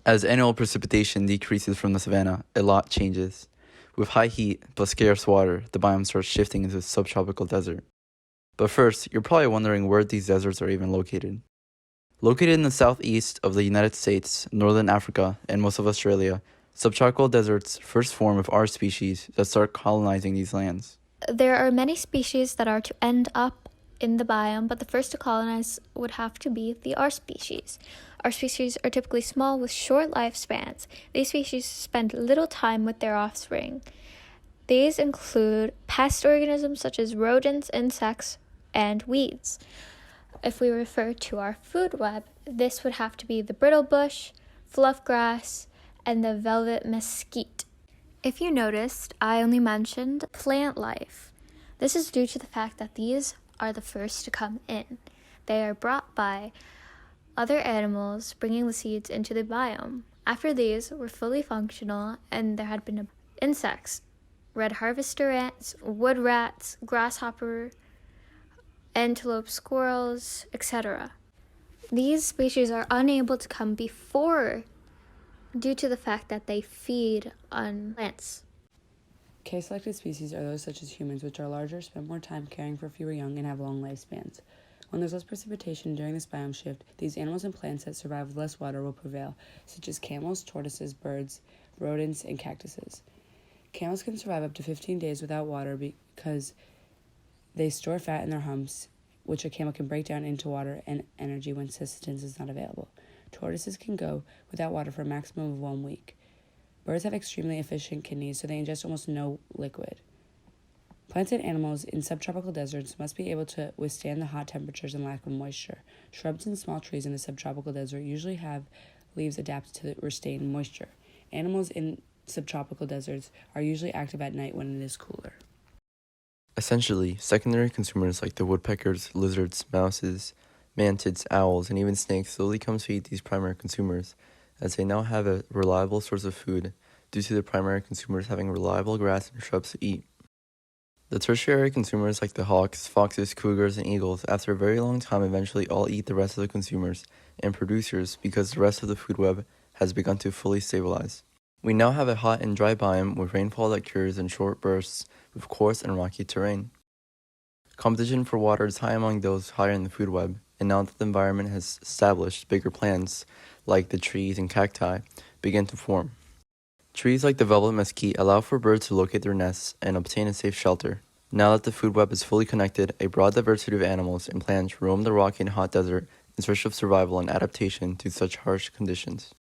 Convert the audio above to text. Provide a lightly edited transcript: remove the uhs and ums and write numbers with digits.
As annual precipitation decreases from the savanna, a lot changes. With high heat but scarce water, the biome starts shifting into a subtropical desert. But first, you're probably wondering where these deserts are even located. Located in the southeast of the United States, northern Africa, and most of Australia, subtropical deserts first form with our species that start colonizing these lands. There are many species that are to end up in the biome, but the first to colonize would have to be the R species. R species are typically small with short lifespans. These species spend little time with their offspring. These include pest organisms such as rodents, insects, and weeds. If we refer to our food web, this would have to be the brittle bush, fluff grass, and the velvet mesquite. If you noticed, I only mentioned plant life. This is due to the fact that these are the first to come in. They are brought by other animals bringing the seeds into the biome. After these were fully functional and there had been insects, red harvester ants, wood rats, grasshopper, antelope, squirrels, etc. These species are unable to come before due to the fact that they feed on plants. K-selected species are those such as humans, which are larger, spend more time caring for fewer young, and have long lifespans. When there's less precipitation during this biome shift, these animals and plants that survive with less water will prevail, such as camels, tortoises, birds, rodents, and cactuses. Camels can survive up to 15 days without water because they store fat in their humps, which a camel can break down into water and energy when sustenance is not available. Tortoises can go without water for a maximum of 1 week. Birds have extremely efficient kidneys, so they ingest almost no liquid. Plants and animals in subtropical deserts must be able to withstand the hot temperatures and lack of moisture. Shrubs and small trees in the subtropical desert usually have leaves adapted to retain moisture. Animals in subtropical deserts are usually active at night when it is cooler. Essentially, secondary consumers like the woodpeckers, lizards, mouses, mantids, owls, and even snakes slowly come to eat these primary consumers, as they now have a reliable source of food due to the primary consumers having reliable grass and shrubs to eat. The tertiary consumers like the hawks, foxes, cougars, and eagles after a very long time eventually all eat the rest of the consumers and producers because the rest of the food web has begun to fully stabilize. We now have a hot and dry biome with rainfall that occurs in short bursts with coarse and rocky terrain. Competition for water is high among those higher in the food web, and now that the environment has established, bigger plants, like the trees and cacti, begin to form. Trees like the velvet mesquite allow for birds to locate their nests and obtain a safe shelter. Now that the food web is fully connected, a broad diversity of animals and plants roam the rocky and hot desert in search of survival and adaptation to such harsh conditions.